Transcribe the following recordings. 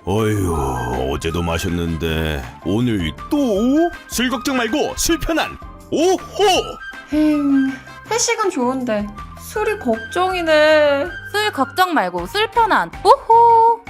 어휴, 어제도 마셨는데 오늘 또? 술 걱정 말고 술 편한 오호! 회식은 좋은데 술이 걱정이네. 술 걱정 말고 술 편한 오호.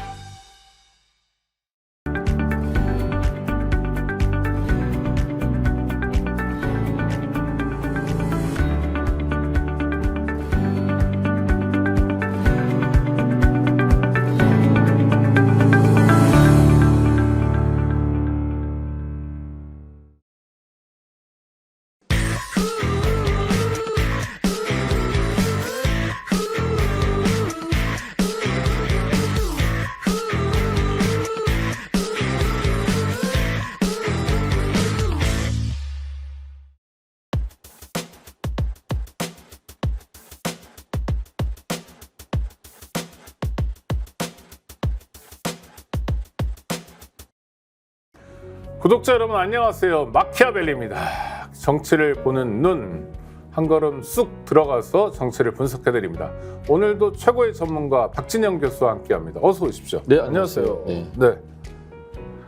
구독자 여러분 안녕하세요. 마키아벨리입니다. 정치를 보는 눈, 한 걸음 쑥 들어가서 정치를 분석해드립니다. 오늘도 최고의 전문가 박진영 교수와 함께합니다. 어서 오십시오. 네, 안녕하세요. 네. 네.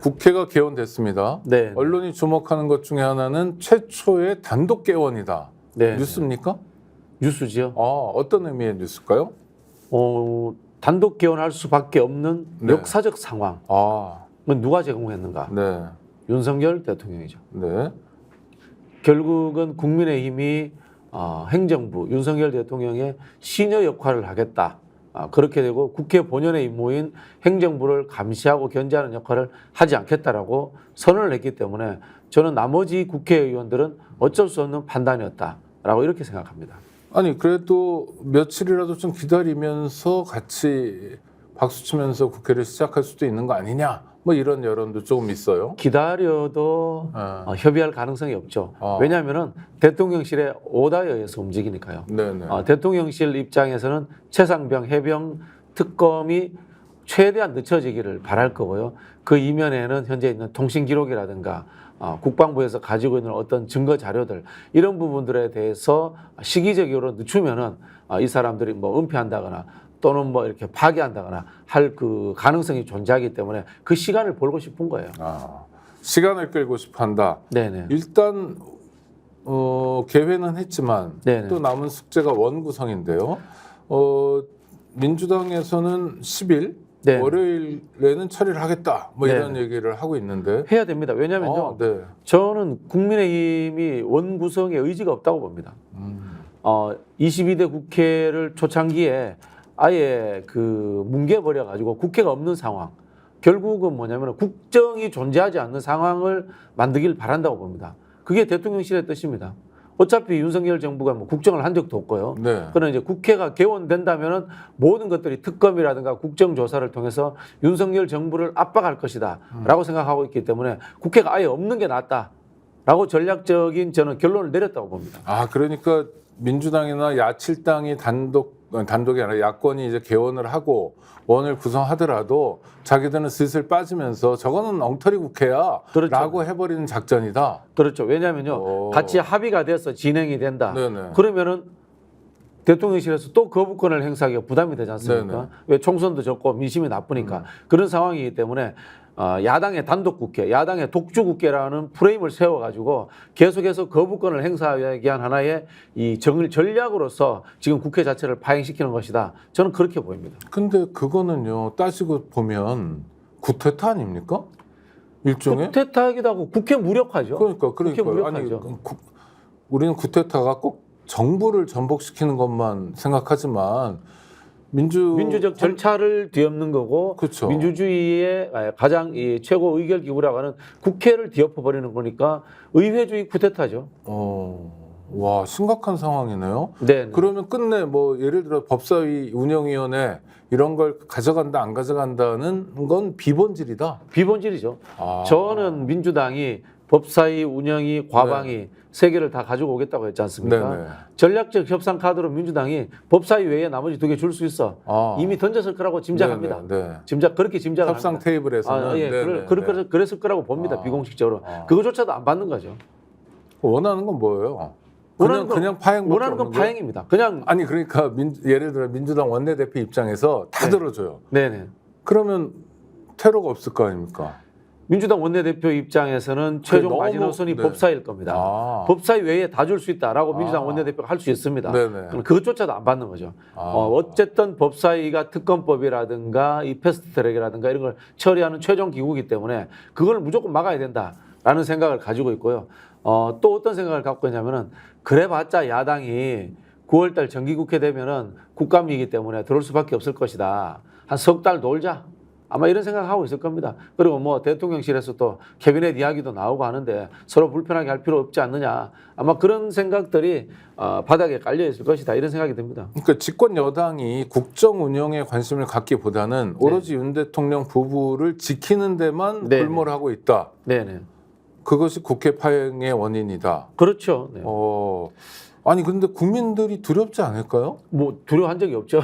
국회가 개원됐습니다. 네. 언론이 주목하는 것 중에 하나는 최초의 단독 개원이다. 네. 뉴스입니까? 뉴스지요. 어떤 의미의 뉴스일까요? 단독 개헌할 수밖에 없는 네. 역사적 상황. 아, 은 누가 제공했는가? 네, 윤석열 대통령이죠. 네, 결국은 국민의힘이 행정부 윤석열 대통령의 시녀 역할을 하겠다. 그렇게 되고 국회 본연의 임무인 행정부를 감시하고 견제하는 역할을 하지 않겠다라고 선언을 했기 때문에 저는 나머지 국회의원들은 어쩔 수 없는 판단이었다라고 이렇게 생각합니다. 아니 그래도 며칠이라도 좀 기다리면서 같이 박수 치면서 국회를 시작할 수도 있는 거 아니냐? 뭐 이런 여론도 조금 있어요. 기다려도 협의할 가능성이 없죠. 왜냐하면 대통령실의 오다에 의해서 움직이니까요. 네네. 대통령실 입장에서는 최상병 해병 특검이 최대한 늦춰지기를 바랄 거고요. 그 이면에는 현재 있는 통신 기록이라든가 국방부에서 가지고 있는 어떤 증거 자료들 이런 부분들에 대해서 시기적으로 늦추면은 이 사람들이 뭐 은폐한다거나 또는 뭐 이렇게 파기한다거나 할 그 가능성이 존재하기 때문에 그 시간을 벌고 싶은 거예요. 시간을 끌고 싶어한다. 네네. 일단 개회는 했지만 네네. 또 남은 숙제가 원구성인데요. 민주당에서는 10일 네. 월요일에는 처리를 하겠다. 뭐 네. 이런 얘기를 하고 있는데. 해야 됩니다. 왜냐하면요. 네. 저는 국민의힘이 원구성에 의지가 없다고 봅니다. 22대 국회를 초창기에 아예 그 뭉개버려 가지고 국회가 없는 상황. 결국은 뭐냐면 국정이 존재하지 않는 상황을 만들길 바란다고 봅니다. 그게 대통령실의 뜻입니다. 어차피 윤석열 정부가 뭐 국정을 한 적도 없고요. 네. 그러나 이제 국회가 개원된다면은 모든 것들이 특검이라든가 국정조사를 통해서 윤석열 정부를 압박할 것이다라고 생각하고 있기 때문에 국회가 아예 없는 게 낫다라고 전략적인 저는 결론을 내렸다고 봅니다. 그러니까 민주당이나 야칠당이 단독이 아니라 야권이 이제 개원을 하고 원을 구성하더라도 자기들은 슬슬 빠지면서 저거는 엉터리 국회야 그렇죠. 라고 해버리는 작전이다. 그렇죠. 왜냐하면요. 같이 합의가 돼서 진행이 된다. 네네. 그러면은 대통령실에서 또 거부권을 행사하기가 부담이 되지 않습니까? 네네. 왜 총선도 적고 민심이 나쁘니까. 그런 상황이기 때문에 야당의 단독국회, 야당의 독주국회라는 프레임을 세워가지고 계속해서 거부권을 행사하기 위한 하나의 이 전략으로서 지금 국회 자체를 파행시키는 것이다. 저는 그렇게 보입니다. 근데 그거는요 따지고 보면 구태타 아닙니까? 일종의? 쿠데타이기도 하고 국회 무력화죠. 그러니까 국회 무력화죠. 우리는 구태타가 꼭 정부를 전복시키는 것만 생각하지만 민주적 절차를 뒤엎는 거고 그렇죠. 민주주의의 가장 이 최고 의결 기구라고 하는 국회를 뒤엎어 버리는 거니까 의회주의 쿠데타죠. 와 심각한 상황이네요. 네. 그러면 끝내 뭐 예를 들어 법사위 운영위원회 이런 걸 가져간다 안 가져간다는 건 비본질이다. 비본질이죠. 저는 민주당이 법사위 운영위 과방위 세 개를 다 가지고 오겠다고 했지 않습니까? 네네. 전략적 협상 카드로 민주당이 법사위 외에 나머지 2개 줄 수 있어. 이미 던졌을 거라고 짐작합니다. 네네. 그렇게 짐작을 협상 합니다. 테이블에서는 예, 그랬을 거라고 봅니다. 비공식적으로. 그거조차도 안 받는 거죠. 원하는 건 뭐예요? 그냥 파행. 원하는 건 파행입니다. 그냥 아니 그러니까 예를 들어 민주당 원내대표 입장에서 다 들어줘요. 네네. 그러면 테러가 없을 거 아닙니까? 민주당 원내대표 입장에서는 최종 너무- 마지노선이 네. 법사위일 겁니다. 아. 법사위 외에 다 줄 수 있다라고 아. 민주당 원내대표가 할 수 있습니다. 네네. 그럼 그것조차도 안 받는 거죠. 아. 어쨌든 법사위가 특검법이라든가 이 패스트트랙이라든가 이런 걸 처리하는 최종 기구이기 때문에 그걸 무조건 막아야 된다라는 생각을 가지고 있고요. 또 어떤 생각을 갖고 있냐면은 그래봤자 야당이 9월달 정기국회 되면은 국감이기 때문에 들어올 수밖에 없을 것이다. 한 석 달 놀자. 아마 이런 생각하고 있을 겁니다. 그리고 뭐 대통령실에서 또 캐비넷 이야기도 나오고 하는데 서로 불편하게 할 필요 없지 않느냐. 아마 그런 생각들이 바닥에 깔려 있을 것이다. 이런 생각이 듭니다. 그러니까 집권 여당이 국정 운영에 관심을 갖기보다는 오로지 윤 대통령 부부를 지키는 데만 네. 골몰 하고 있다. 네네. 그것이 국회 파행의 원인이다. 그렇죠. 네. 아니 근데 국민들이 두렵지 않을까요? 뭐 두려워한 적이 없죠.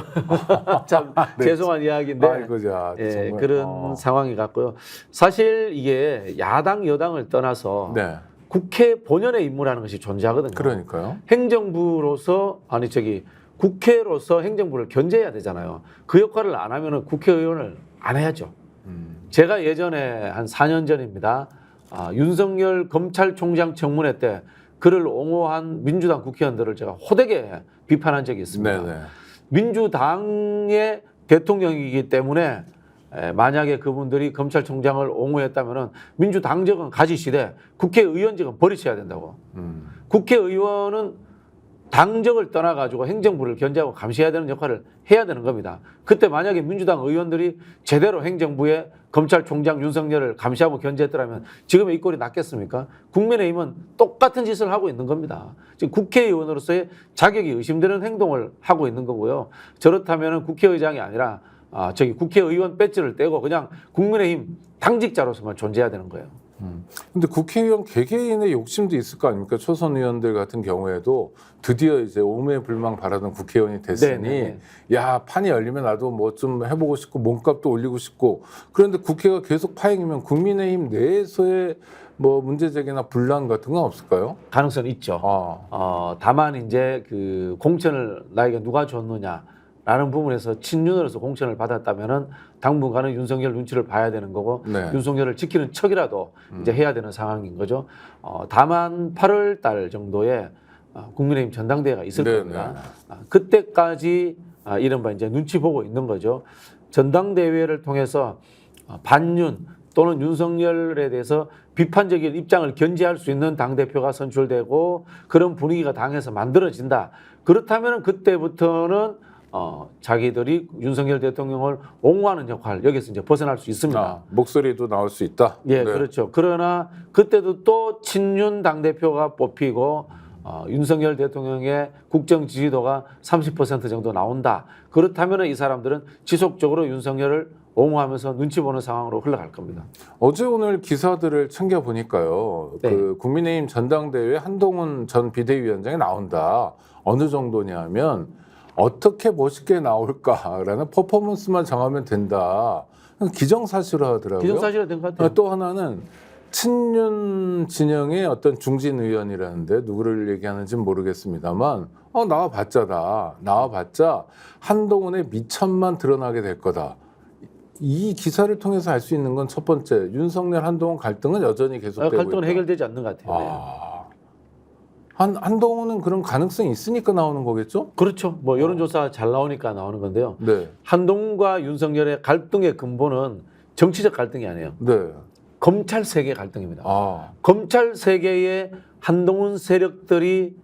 참 네. 죄송한 이야기인데 아이고자. 예, 정말. 그런 상황이 같고요. 사실 이게 야당 여당을 떠나서 네. 국회 본연의 임무라는 것이 존재하거든요. 그러니까요. 행정부로서 국회로서 행정부를 견제해야 되잖아요. 그 역할을 안 하면은 국회의원을 안 해야죠. 제가 예전에 한 4년 전입니다. 윤석열 검찰총장 청문회 때 그를 옹호한 민주당 국회의원들을 제가 호되게 비판한 적이 있습니다. 네네. 민주당의 대통령이기 때문에 만약에 그분들이 검찰총장을 옹호했다면 민주당직은 가지시되 국회의원직은 버리셔야 된다고. 국회의원은 당적을 떠나가지고 행정부를 견제하고 감시해야 되는 역할을 해야 되는 겁니다. 그때 만약에 민주당 의원들이 제대로 행정부에 검찰총장 윤석열을 감시하고 견제했더라면 지금의 이 꼴이 낫겠습니까? 국민의힘은 똑같은 짓을 하고 있는 겁니다. 지금 국회의원으로서의 자격이 의심되는 행동을 하고 있는 거고요. 저렇다면 국회의장이 아니라 국회의원 배지를 떼고 그냥 국민의힘 당직자로서만 존재해야 되는 거예요. 근데 국회의원 개개인의 욕심도 있을 거 아닙니까? 초선 의원들 같은 경우에도 드디어 이제 오매불망 바라던 국회의원이 됐으니 네네. 야 판이 열리면 나도 뭐 좀 해보고 싶고 몸값도 올리고 싶고 그런데 국회가 계속 파행이면 국민의힘 내에서의 뭐 문제 제기나 분란 같은 건 없을까요? 가능성은 있죠. 다만 이제 그 공천을 나에게 누가 줬느냐라는 부분에서 친윤으로서 공천을 받았다면은 당분간은 윤석열 눈치를 봐야 되는 거고 네. 윤석열을 지키는 척이라도 이제 해야 되는 상황인 거죠. 다만 8월 달 정도에 국민의힘 전당대회가 있을 네네. 겁니다. 그때까지 이른바 이제 눈치 보고 있는 거죠. 전당대회를 통해서 반윤 또는 윤석열에 대해서 비판적인 입장을 견지할 수 있는 당대표가 선출되고 그런 분위기가 당에서 만들어진다. 그렇다면 그때부터는 자기들이 윤석열 대통령을 옹호하는 역할 여기서 이제 벗어날 수 있습니다. 목소리도 나올 수 있다. 예, 네. 그렇죠. 그러나 그때도 또 친윤 당대표가 뽑히고 윤석열 대통령의 국정 지지도가 30% 정도 나온다. 그렇다면 이 사람들은 지속적으로 윤석열을 옹호하면서 눈치 보는 상황으로 흘러갈 겁니다. 어제 오늘 기사들을 챙겨 보니까요. 네. 그 국민의힘 전당대회 한동훈 전 비대위원장이 나온다. 어느 정도냐면 어떻게 멋있게 나올까라는 퍼포먼스만 정하면 된다. 기정사실화하더라고요. 기정사실화 된 것 같아요. 또 하나는 친윤 진영의 어떤 중진 의원이라는데 누구를 얘기하는지 모르겠습니다만 나와봤자 한동훈의 미천만 드러나게 될 거다. 이 기사를 통해서 알 수 있는 건 첫 번째 윤석열 한동훈 갈등은 여전히 계속되고 갈등은 있다. 해결되지 않는 것 같아요. 네. 한동훈은 그런 가능성이 있으니까 나오는 거겠죠? 그렇죠. 뭐 여론조사 잘 나오니까 나오는 건데요. 네. 한동훈과 윤석열의 갈등의 근본은 정치적 갈등이 아니에요. 네. 검찰 세계 갈등입니다. 검찰 세계에 한동훈 세력들이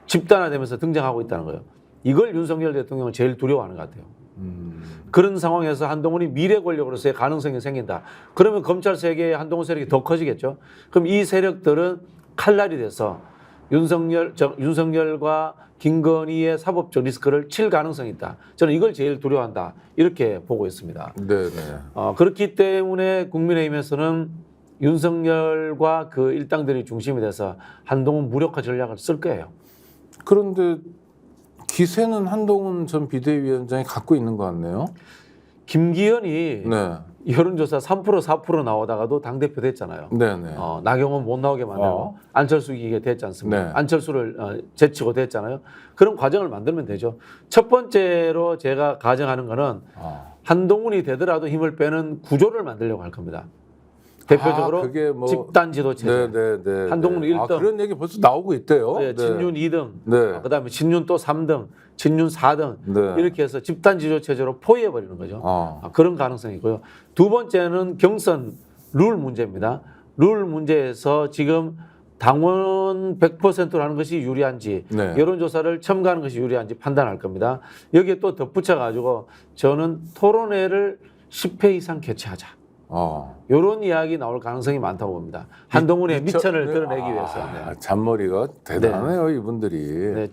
집단화되면서 등장하고 있다는 거예요. 이걸 윤석열 대통령은 제일 두려워하는 것 같아요. 그런 상황에서 한동훈이 미래 권력으로서의 가능성이 생긴다. 그러면 검찰 세계에 한동훈 세력이 더 커지겠죠. 그럼 이 세력들은 칼날이 돼서 윤석열과 김건희의 사법적 리스크를 칠 가능성이 있다. 저는 이걸 제일 두려워한다. 이렇게 보고 있습니다. 네. 그렇기 때문에 국민의힘에서는 윤석열과 그 일당들이 중심이 돼서 한동훈 무력화 전략을 쓸 거예요. 그런데 기세는 한동훈 전 비대위원장이 갖고 있는 것 같네요. 김기현이 네. 여론조사 3% 4% 나오다가도 당대표 됐잖아요. 네네. 나경원 못 나오게 만들고 안철수 이기게 됐지 않습니까? 네. 안철수를 제치고 됐잖아요. 그런 과정을 만들면 되죠. 첫 번째로 제가 가정하는 거는 한동훈이 되더라도 힘을 빼는 구조를 만들려고 할 겁니다. 대표적으로 그게 뭐 집단 지도 체제. 네네네. 한동훈 1등. 그런 얘기 벌써 나오고 있대요. 네, 친윤 2등, 네. 그다음에 친윤 또 3등, 친윤 4등 네. 이렇게 해서 집단 지도 체제로 포위해 버리는 거죠. 그런 가능성이 있고요. 두 번째는 경선 룰 문제입니다. 룰 문제에서 지금 당원 100%로 하는 것이 유리한지 네. 여론조사를 첨가하는 것이 유리한지 판단할 겁니다. 여기에 또 덧붙여 가지고 저는 토론회를 10회 이상 개최하자. 이런 이야기 나올 가능성이 많다고 봅니다. 한동훈의 미천을 드러내기 위해서. 네. 잔머리가 대단해요, 이분들이. 네,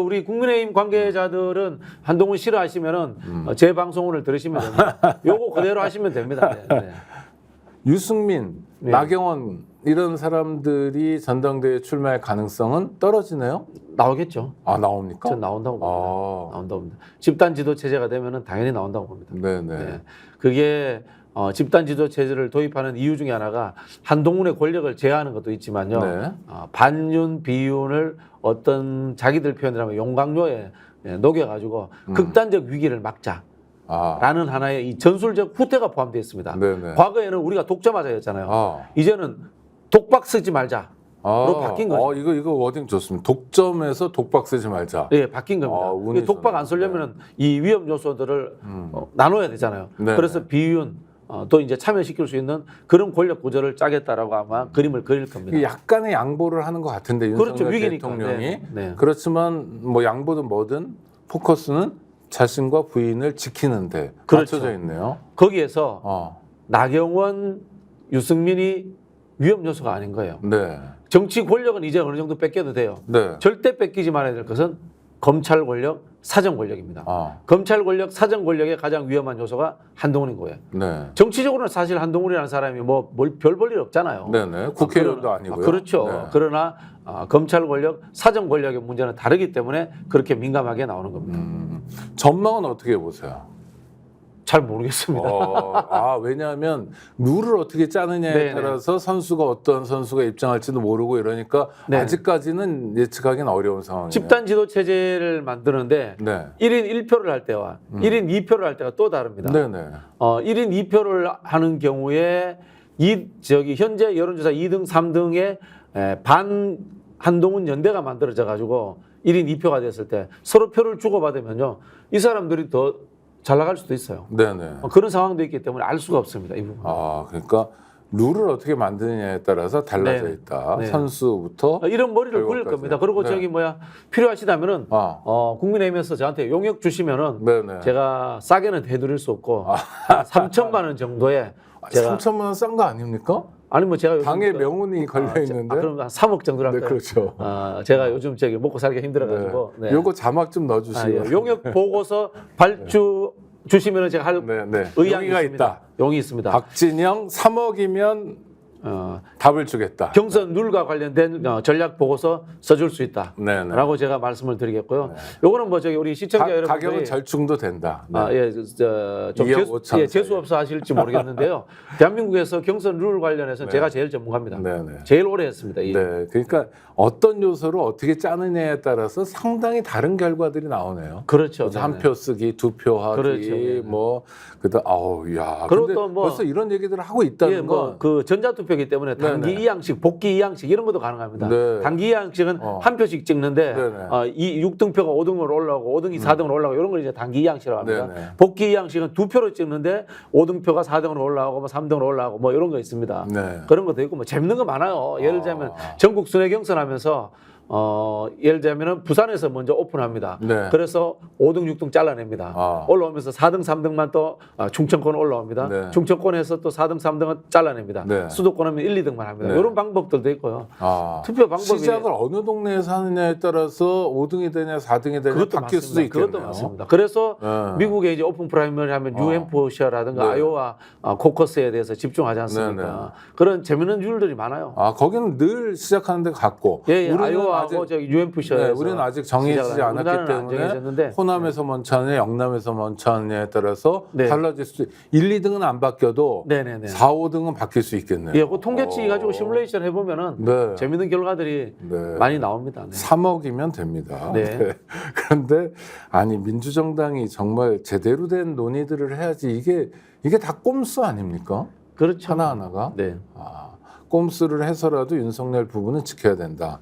우리 국민의힘 관계자들은 한동훈 싫어하시면은 제 방송을 들으시면 됩니다. 요거 그대로 하시면 됩니다. 네, 네. 유승민, 네. 나경원 이런 사람들이 전당대회 출마할 가능성은 떨어지네요? 나오겠죠. 나옵니까? 전 나온다고 봅니다. 나온다고 봅니다. 집단 지도 체제가 되면은 당연히 나온다고 봅니다. 네네. 네. 그게 집단 지도 체제를 도입하는 이유 중에 하나가 한동훈의 권력을 제어하는 것도 있지만요. 네. 반윤 비윤을 어떤 자기들 표현이라면 용광로에 녹여가지고 극단적 위기를 막자라는 하나의 이 전술적 후퇴가 포함되어 있습니다. 네네. 과거에는 우리가 독점하자였잖아요. 이제는 독박 쓰지 말자. 로 바뀐 거죠. 이거 워딩 좋습니다. 독점에서 독박 쓰지 말자. 예, 바뀐 겁니다. 이게 독박 안 쓰려면 이 위험 요소들을 나눠야 되잖아요. 네네. 그래서 비윤 또 이제 참여시킬 수 있는 그런 권력 구조를 짜겠다라고 아마 그림을 그릴 겁니다. 약간의 양보를 하는 것 같은데 윤석열 그렇죠, 위기니까. 대통령이. 네. 그렇지만 뭐 양보든 뭐든 포커스는 자신과 부인을 지키는데 그렇죠. 맞춰져 있네요. 거기에서 나경원, 유승민이 위험 요소가 아닌 거예요. 네. 정치 권력은 이제 어느 정도 뺏겨도 돼요. 네. 절대 뺏기지 말아야 될 것은 검찰 권력, 사정 권력입니다. 검찰 권력, 사정 권력의 가장 위험한 요소가 한동훈인 거예요. 네. 정치적으로는 사실 한동훈이라는 사람이 별 볼 일 없잖아요. 네네. 국회의원도 아니고요. 그렇죠. 네. 그러나 검찰 권력, 사정 권력의 문제는 다르기 때문에 그렇게 민감하게 나오는 겁니다. 전망은 어떻게 보세요? 잘 모르겠습니다. 왜냐하면 룰을 어떻게 짜느냐에 네네. 따라서 선수가 어떤 선수가 입장할지도 모르고 이러니까 네. 아직까지는 예측하기는 어려운 상황이에요. 집단 지도 체제를 만드는데 네. 1인 1표를 할 때와 1인 2표를 할 때가 또 다릅니다. 네네. 1인 2표를 하는 경우에 현재 여론조사 2등, 3등에 반 한동훈 연대가 만들어져 가지고 1인 2표가 됐을 때 서로 표를 주고받으면요. 이 사람들이 더 잘 나갈 수도 있어요. 네네. 그런 상황도 있기 때문에 알 수가 없습니다. 이 부분. 그러니까 룰을 어떻게 만드느냐에 따라서 달라져 네네. 있다. 네. 선수부터 이런 머리를 굴릴 결과까지. 겁니다. 그리고 네. 필요하시다면은 국민의힘에서 저한테 용역 주시면은 네네. 제가 싸게는 해드릴 수 없고 3천만 원 정도에 제가 3천만 원 싼 거 아닙니까? 아니 뭐 제가 요즘 당의 명운이 걸려 있는데. 그럼 한 3억 정도 네, 할까요? 그렇죠. 제가 요즘 먹고 살기 힘들어가지고 네. 요거 자막 좀 넣어주시고. 용역 보고서 발주 주시면은 제가 할 의향이 용의가 있습니다. 있다. 용이 있습니다. 박진영 3억이면 답을 주겠다. 경선 룰과 관련된 전략 보고서 써줄 수 있다라고 네네. 제가 말씀을 드리겠고요. 요거는 우리 시청자 여러분들이 가격은 절충도 된다. 네. 좀 2억 5천 재수 없어 하실지 모르겠는데요. 대한민국에서 경선 룰 관련해서 제가 제일 전문가입니다. 네네. 제일 오래 했습니다. 네, 그러니까 어떤 요소를 어떻게 짜느냐에 따라서 상당히 다른 결과들이 나오네요. 그렇죠. 한 표 쓰기, 2표 하기, 그렇죠. 네네. 근데 또 벌써 이런 얘기들을 하고 있다는 건. 그 전자투표이기 때문에 단기 네네. 2양식, 복귀 2양식 이런 것도 가능합니다. 네. 단기 2양식은 한 표씩 찍는데 네네. 이 6등표가 5등으로 올라오고 5등이 4등으로 올라오고 이런 걸 이제 단기 2양식이라고 합니다. 네네. 복귀 2양식은 2표로 찍는데 5등표가 4등으로 올라오고 3등으로 올라오고 이런 거 있습니다. 네. 그런 것도 있고 재밌는 거 많아요. 예를 들자면 전국 순회 경선하면서 예를 들자면은 부산에서 먼저 오픈합니다. 네. 그래서 5등, 6등 잘라냅니다. 올라오면서 4등, 3등만 또 충청권 올라옵니다. 네. 충청권에서 또 4등, 3등은 잘라냅니다. 네. 수도권은 1, 2등만 합니다. 네. 이런 방법들도 있고요. 투표 방법이 시작을 어느 동네에서 하느냐에 따라서 5등이 되냐 4등이 되냐 그것도 바뀔 맞습니다. 수도 있겠네요. 그것도 맞습니다. 그래서 네. 미국의 이제 오픈 프라이머리 하면 뉴햄프셔라든가 네. 아이오와 코커스에 대해서 집중하지 않습니까? 네, 네. 그런 재미있는 룰들이 많아요. 거기는 늘 시작하는 데 같고 예, 우리는 아이오와 아직 저 UNFC에서 네, 우리는 아직 정해지지 않았기 때문에 호남에서 먼저 하느냐 영남에서 먼저 하느냐에 따라서 네. 달라질 수 1, 2등은 안 바뀌어도 네네네. 4, 5등은 바뀔 수 있겠네요. 예, 그 통계치 가지고 시뮬레이션 해보면은 네. 재밌는 결과들이 네. 많이 나옵니다. 네. 3억이면 됩니다. 네. 네. 그런데 아니 민주정당이 정말 제대로 된 논의들을 해야지 이게 다 꼼수 아닙니까? 그렇죠. 하나하나가. 네. 꼼수를 해서라도 윤석열 부분은 지켜야 된다.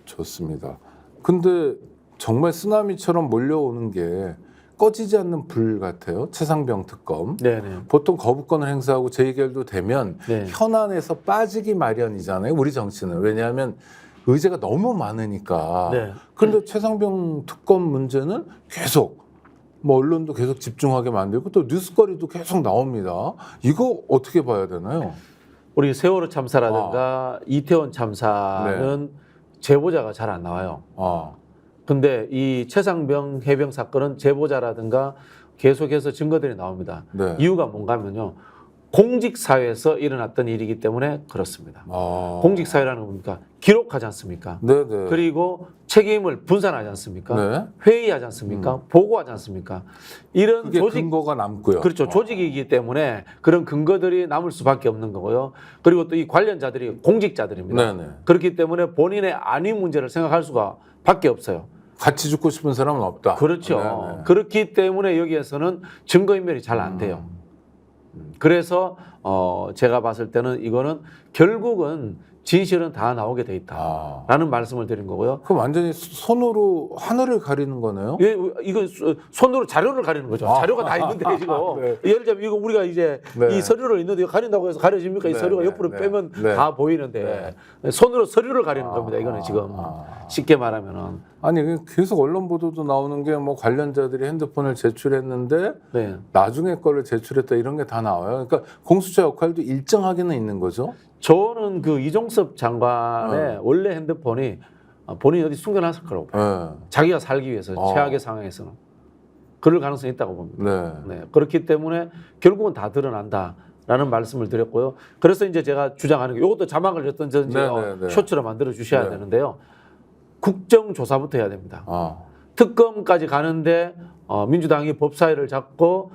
좋습니다. 근데 정말 쓰나미처럼 몰려오는 게 꺼지지 않는 불 같아요. 최상병 특검. 네네. 보통 거부권을 행사하고 재의결도 되면 네. 현안에서 빠지기 마련이잖아요. 우리 정치는. 왜냐하면 의제가 너무 많으니까. 네. 그런데 최상병 특검 문제는 계속 뭐 언론도 계속 집중하게 만들고 또 뉴스거리도 계속 나옵니다. 이거 어떻게 봐야 되나요? 우리 세월호 참사라든가 이태원 참사는 제보자가 잘 안 나와요. 근데 이 최상병 해병 사건은 제보자라든가 계속해서 증거들이 나옵니다. 네. 이유가 뭔가 하면요. 공직사회에서 일어났던 일이기 때문에 그렇습니다. 공직사회라는 건 뭡니까? 기록하지 않습니까? 네네. 그리고 책임을 분산하지 않습니까? 네. 회의하지 않습니까? 보고하지 않습니까? 이런 그게 조직 근거가 남고요. 그렇죠. 조직이기 때문에 그런 근거들이 남을 수밖에 없는 거고요. 그리고 또 이 관련자들이 공직자들입니다. 네네. 그렇기 때문에 본인의 안위 문제를 생각할 수가 밖에 없어요. 같이 죽고 싶은 사람은 없다. 그렇죠. 네네. 그렇기 때문에 여기에서는 증거인멸이 잘 안 돼요. 그래서 제가 봤을 때는 이거는 결국은 진실은 다 나오게 돼 있다라는 말씀을 드린 거고요. 그럼 완전히 손으로 하늘을 가리는 거네요? 예, 이거 손으로 자료를 가리는 거죠. 자료가 다 있는데 지금 네. 예를 들면 이거 우리가 이제 네. 이 서류를 있는데 이거 가린다고 해서 가려집니까? 이 네, 서류가 네, 옆으로 네. 빼면 네. 다 보이는데 손으로 서류를 가리는 겁니다. 이거는 지금 쉽게 말하면은 아니 계속 언론 보도도 나오는 게 뭐 관련자들이 핸드폰을 제출했는데 네. 나중에 거를 제출했다 이런 게 다 나와요. 그러니까 공수처 역할도 일정하게는 있는 거죠. 저는 그 이종섭 장관의 원래 핸드폰이 본인이 어디 숨겨놨을 거라고 봐요. 네. 자기가 살기 위해서 최악의 상황에서는 그럴 가능성이 있다고 봅니다. 네. 네. 그렇기 때문에 결국은 다 드러난다라는 말씀을 드렸고요. 그래서 이제 제가 주장하는 게 이것도 자막을 어떤지 쇼츠로 만들어 주셔야 네. 되는데요. 국정조사부터 해야 됩니다. 특검까지 가는데 민주당이 법사위를 잡고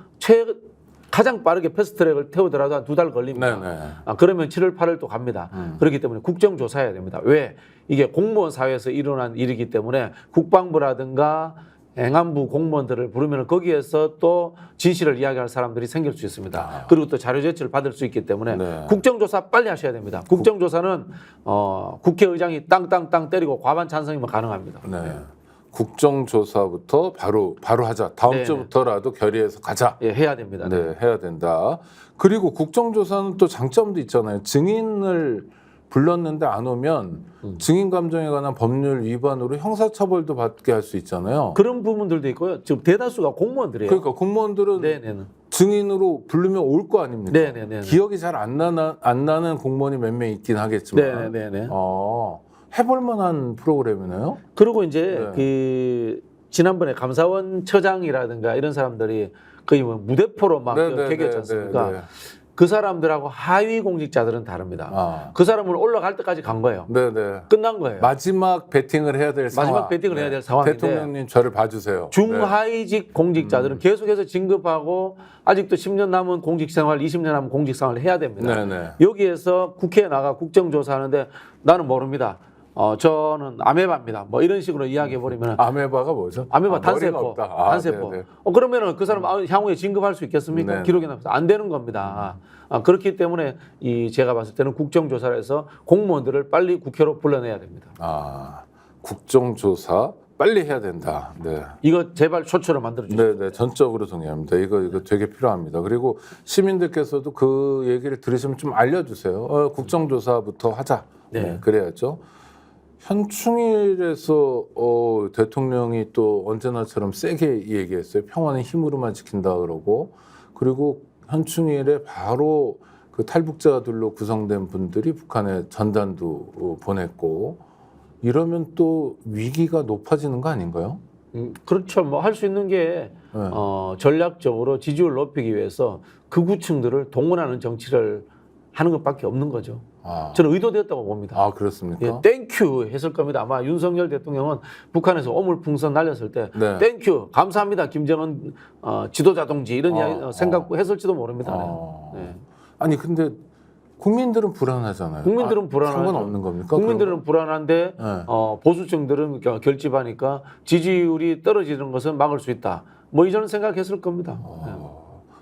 가장 빠르게 패스트트랙을 태우더라도 한 2달 걸립니다. 네네. 그러면 7월, 8월 또 갑니다. 그렇기 때문에 국정조사해야 됩니다. 왜? 이게 공무원 사회에서 일어난 일이기 때문에 국방부라든가 행안부 공무원들을 부르면 거기에서 또 진실을 이야기할 사람들이 생길 수 있습니다. 그리고 또 자료 제출을 받을 수 있기 때문에 네. 국정조사 빨리 하셔야 됩니다. 국정조사는 국회의장이 땅땅땅 때리고 과반 찬성이면 가능합니다. 네. 국정조사부터 바로 하자. 다음 네. 주부터라도 결의해서 가자. 예, 해야 됩니다. 네, 해야 된다. 그리고 국정조사는 또 장점도 있잖아요. 증인을 불렀는데 안 오면 증인 감정에 관한 법률 위반으로 형사처벌도 받게 할 수 있잖아요. 그런 부분들도 있고요. 지금 대다수가 공무원들이에요. 그러니까 공무원들은 네네네. 증인으로 부르면 올 거 아닙니까? 네네네. 기억이 잘 안 나는 공무원이 몇 명 있긴 하겠지만. 네네네. 해볼 만한 프로그램이네요. 그리고 이제 네. 그 지난번에 감사원 처장이라든가 이런 사람들이 거의 뭐 무대포로 막 개겼지 않습니까? 그 사람들하고 하위 공직자들은 다릅니다. 그 사람은 올라갈 때까지 간 거예요. 네네. 끝난 거예요. 마지막 배팅을 해야 될 상황. 마지막 배팅을 해야 될 상황인데 대통령님 저를 봐주세요. 중하위직 공직자들은 계속해서 진급하고 아직도 10년 남은 공직 생활, 20년 남은 공직 생활을 해야 됩니다. 네네. 여기에서 국회에 나가 국정조사하는데 나는 모릅니다. 저는 아메바입니다. 뭐 이런 식으로 이야기해 버리면 아메바가 뭐죠? 아메바 머리가 단세포, 없다. 단세포. 네네. 그러면은 그 사람 향후에 진급할 수 있겠습니까? 네네. 기록에 남아서 안 되는 겁니다. 그렇기 때문에 제가 봤을 때는 국정조사를 해서 공무원들을 빨리 국회로 불러내야 됩니다. 국정조사 빨리 해야 된다. 네. 이거 제발 쇼츠로 만들어 주세요. 네, 전적으로 동의합니다. 이거 되게 필요합니다. 그리고 시민들께서도 그 얘기를 들으시면 좀 알려주세요. 국정조사부터 하자. 네. 그래야죠. 현충일에서 대통령이 또 언제나처럼 세게 얘기했어요. 평화는 힘으로만 지킨다 그러고, 그리고 현충일에 바로 그 탈북자들로 구성된 분들이 북한에 전단도 보냈고, 이러면 또 위기가 높아지는 거 아닌가요? 그렇죠. 뭐 할 수 있는 게 전략적으로 지지율 높이기 위해서 극우층들을 동원하는 정치를 하는 것밖에 없는 거죠. 저는 의도되었다고 봅니다. 아, 그렇습니까? 예, 땡큐 했을 겁니다. 아마 윤석열 대통령은 북한에서 오물풍선 날렸을 때 네. 땡큐 감사합니다 김정은 지도자 동지 이런 이야기 생각 어. 했을지도 모릅니다. 네. 아니 근데 국민들은 불안하잖아요. 국민들은 불안하죠. 상관없는 겁니까? 국민들은 불안한데 네. 보수층들은 결집하니까 지지율이 떨어지는 것은 막을 수 있다. 뭐 이런 생각했을 겁니다. 네.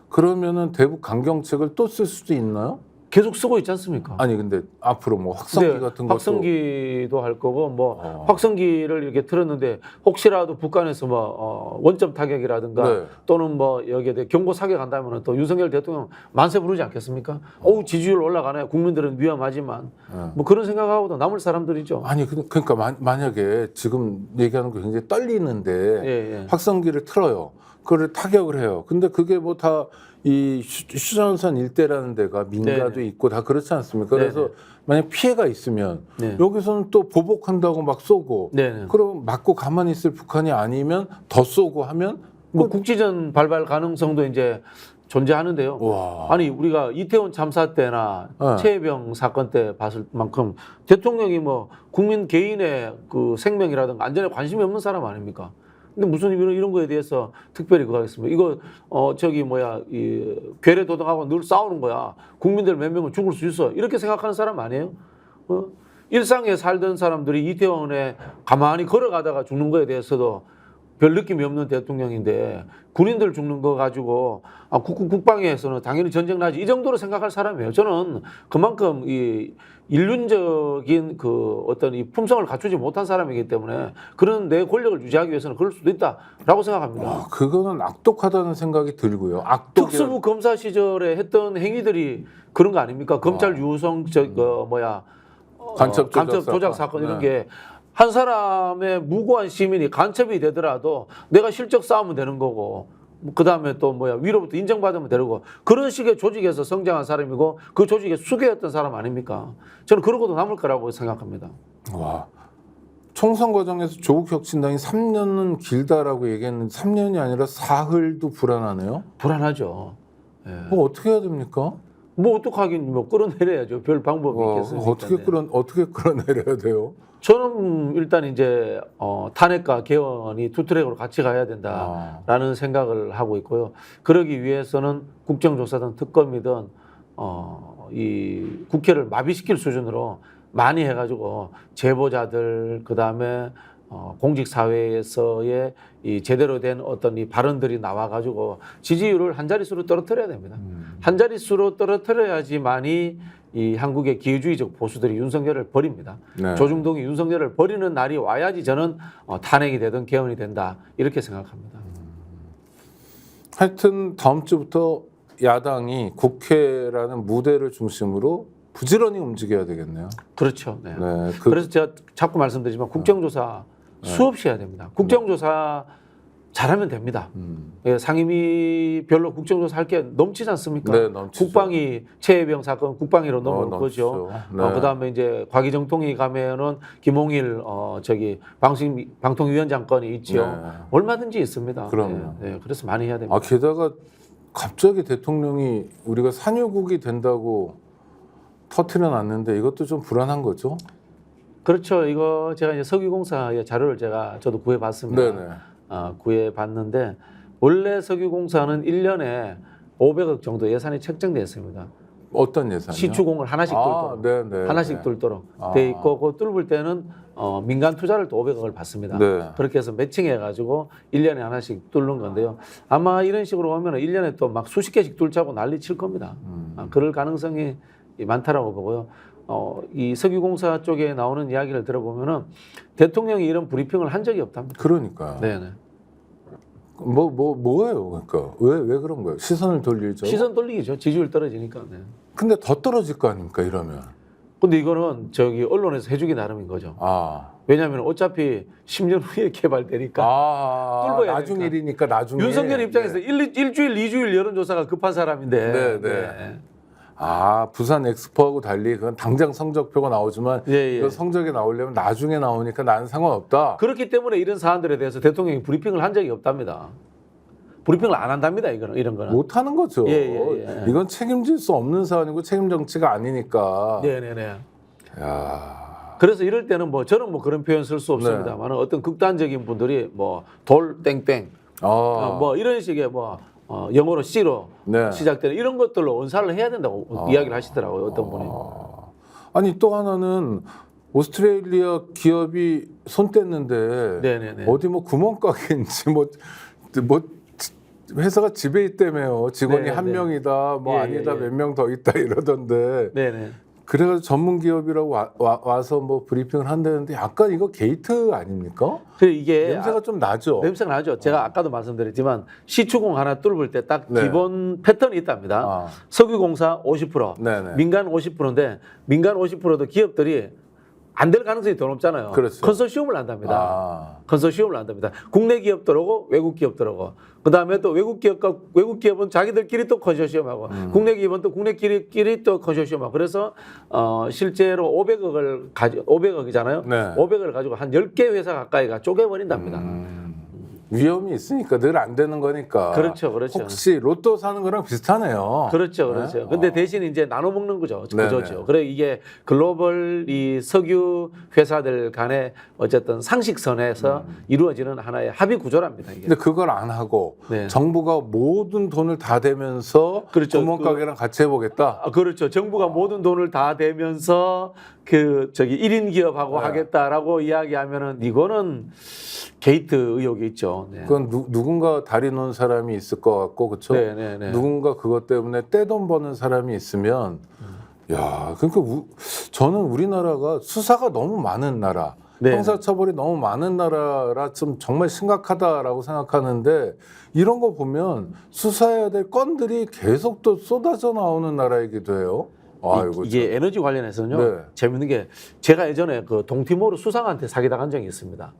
그러면은 대북 강경책을 또 쓸 수도 있나요? 계속 쓰고 있지 않습니까? 아니 근데 앞으로 뭐 확성기 네, 같은 것도 확성기도 할 거고 뭐 확성기를 이렇게 틀었는데 혹시라도 북한에서 뭐 원점 타격이라든가 네. 또는 뭐 여기에 대해 경고 사격한다면 또 윤석열 대통령 만세 부르지 않겠습니까? 어우 지지율 올라가네. 국민들은 위험하지만 뭐 그런 생각하고도 남을 사람들이죠. 아니 그러니까 만약에 지금 얘기하는 거 굉장히 떨리는데 예. 확성기를 틀어요. 그걸 타격을 해요. 근데 그게 뭐 다 이 휴전선 일대라는 데가 민가도 네네. 있고 다 그렇지 않습니까? 그래서 네네. 만약 피해가 있으면 네. 여기서는 또 보복한다고 막 쏘고 네네. 그럼 맞고 가만히 있을 북한이 아니면 더 쏘고 하면 뭐 국지전 발발 가능성도 이제 존재하는데요. 와. 아니 우리가 이태원 참사 때나 네. 최혜병 사건 때 봤을 만큼 대통령이 뭐 국민 개인의 그 생명이라든가 안전에 관심이 없는 사람 아닙니까? 근데 무슨 이런 거에 대해서 특별히 그거 하겠습니까? 이거 이 괴뢰 도덕하고 늘 싸우는 거야. 국민들 몇 명은 죽을 수 있어. 이렇게 생각하는 사람 아니에요? 일상에 살던 사람들이 이태원에 가만히 걸어가다가 죽는 거에 대해서도 별 느낌이 없는 대통령인데 군인들 죽는 거 가지고 국방에서는 당연히 전쟁 나지 이 정도로 생각할 사람이에요. 저는 그만큼 이 인륜적인 그 어떤 이 품성을 갖추지 못한 사람이기 때문에 그런 내 권력을 유지하기 위해서는 그럴 수도 있다라고 생각합니다. 와, 그거는 악독하다는 생각이 들고요. 특수부 검사 시절에 했던 행위들이 그런 거 아닙니까? 검찰 유성 간첩 조작 사건 이런 네. 게 한 사람의 무고한 시민이 간첩이 되더라도 내가 실적 쌓으면 되는 거고 그 다음에 또 위로부터 인정받으면 되고 그런 식의 조직에서 성장한 사람이고 그 조직의 수괴였던 사람 아닙니까? 저는 그러고도 남을 거라고 생각합니다. 와. 총선 과정에서 조국 혁신당이 3년은 길다라고 얘기했는데 3년이 아니라 사흘도 불안하네요. 불안하죠. 예. 뭐 어떻게 해야 됩니까? 뭐 어떡하긴 뭐 끌어내려야죠. 별 방법이 있겠습니까? 어떻게 끌어내려야 돼요? 저는 일단 이제 탄핵과 개헌이 두 트랙으로 같이 가야 된다라는 생각을 하고 있고요. 그러기 위해서는 국정조사든 특검이든 이 국회를 마비시킬 수준으로 많이 해가지고 제보자들 그다음에 공직 사회에서의 이 제대로 된 어떤 이 발언들이 나와가지고 지지율을 한 자릿수로 떨어뜨려야 됩니다. 한 자릿수로 떨어뜨려야지만이 이 한국의 기회주의적 보수들이 윤석열을 버립니다. 네. 조중동이 윤석열을 버리는 날이 와야지 저는 탄핵이 되든 개헌이 된다 이렇게 생각합니다. 하여튼 다음 주부터 야당이 국회라는 무대를 중심으로 부지런히 움직여야 되겠네요. 그렇죠. 네. 네, 그래서 제가 자꾸 말씀드리지만 국정조사 수없이 해야 됩니다. 국정조사 잘하면 됩니다. 예, 상임위 별로 국정조사 할 게 넘치지 않습니까? 네, 넘치죠. 국방위 최혜병 사건 국방위로 넘어온 거죠. 넘치죠. 네. 그다음에 이제 과기정통위 가면은 김홍일 방통위원장 건이 있죠. 네. 얼마든지 있습니다. 그럼요. 네, 그래서 많이 해야 됩니다. 게다가 갑자기 대통령이 우리가 산유국이 된다고 터트려 놨는데 이것도 좀 불안한 거죠? 그렇죠. 이거 제가 이제 석유공사의 자료를 저도 구해봤습니다. 네네. 구해봤는데 원래 석유공사는 1년에 500억 정도 예산이 책정되어 있습니다. 어떤 예산이요? 시추공을 하나씩 뚫도록 네네. 하나씩 뚫도록 돼 있고 그 뚫을 때는 민간 투자를 또 500억을 받습니다. 네. 그렇게 해서 매칭해 가지고 1년에 하나씩 뚫는 건데요. 아마 이런 식으로 하면 1년에 또 막 수십 개씩 뚫자고 난리 칠 겁니다. 그럴 가능성이 많다라고 보고요. 이 석유공사 쪽에 나오는 이야기를 들어보면은 대통령이 이런 브리핑을 한 적이 없답니다. 그러니까요. 네네. 뭐예요? 그러니까 왜 그런 거예요? 시선을 돌리죠. 시선 돌리기죠. 지지율 떨어지니까. 네. 근데 더 떨어질 거 아닙니까 이러면? 근데 이거는 언론에서 해주기 나름인 거죠. 왜냐하면 어차피 10년 후에 개발되니까. 뚫어야 나중 되니까. 일이니까 나중에. 윤석열 입장에서 네. 일주일, 2주일 여론조사가 급한 사람인데. 네. 부산 엑스포하고 달리 그건 당장 성적표가 나오지만 예. 그 성적이 나오려면 나중에 나오니까 나는 상관없다. 그렇기 때문에 이런 사안들에 대해서 대통령이 브리핑을 한 적이 없답니다. 브리핑을 안 한답니다. 이런 거는. 못 하는 거죠. 예. 이건 책임질 수 없는 사안이고 책임 정치가 아니니까. 네네네. 야. 그래서 이럴 때는 뭐 저는 뭐 그런 표현 쓸 수 없습니다만 어떤 극단적인 분들이 뭐 돌 땡땡 뭐 이런 식의 뭐 영어로 C로 네. 시작되는 이런 것들로 언사를 해야 된다고 이야기를 하시더라고요. 어떤 분이. 아니 또 하나는 오스트레일리아 기업이 손 뗐는데 네네네. 어디 뭐 구멍가게인지 뭐 회사가 집에 있다며요. 직원이 네네. 한 명이다, 뭐 예, 아니다, 예. 몇 명 더 있다 이러던데. 네네. 그래가지고 전문 기업이라고 와서 뭐 브리핑을 한다는데 약간 이거 게이트 아닙니까? 그 이게 냄새가 좀 나죠. 냄새가 나죠. 제가 아까도 말씀드렸지만 시추공 하나 뚫을 때 딱 네. 기본 패턴이 있답니다. 아. 석유공사 50%, 네네. 민간 50%인데 민간 50%도 기업들이 안 될 가능성이 더 높잖아요. 그렇죠. 컨소시엄을 한답니다. 아. 컨소시엄을 한답니다. 국내 기업들하고 외국 기업들하고 그다음에 또 외국 기업은 자기들끼리 또 컨소시엄하고 국내 기업은 또 국내끼리 또 컨소시엄하고 그래서 실제로 500억이잖아요. 네. 500억을 가지고 한 10개 회사 가까이가 쪼개버린답니다. 위험이 있으니까 늘 안 되는 거니까. 그렇죠. 혹시 로또 사는 거랑 비슷하네요. 그렇죠. 네? 근데 대신 이제 나눠 먹는 거죠. 네네. 그거죠. 그래 이게 글로벌 이 석유 회사들 간의 어쨌든 상식선에서 이루어지는 하나의 합의 구조랍니다. 이게. 근데 그걸 안 하고 네. 정부가 모든 돈을 다 대면서 그렇죠. 구멍가게랑 같이 해보겠다. 그렇죠. 정부가 모든 돈을 다 대면서 그 저기 1인 기업하고 네. 하겠다라고 이야기하면은 이거는 게이트 의혹이 있죠. 네. 그건 누군가 다리 놓은 사람이 있을 것 같고, 그렇죠? 네. 누군가 그것 때문에 떼돈 버는 사람이 있으면, 야, 그러니까 저는 우리나라가 수사가 너무 많은 나라, 네. 형사처벌이 너무 많은 나라라 좀 정말 심각하다라고 생각하는데 이런 거 보면 수사해야 될 건들이 계속 또 쏟아져 나오는 나라이기도 해요. 아이고, 이게 에너지 관련해서는요. 네. 재밌는 게 제가 예전에 그 동티모르 수상한테 사기당한 적이 있습니다.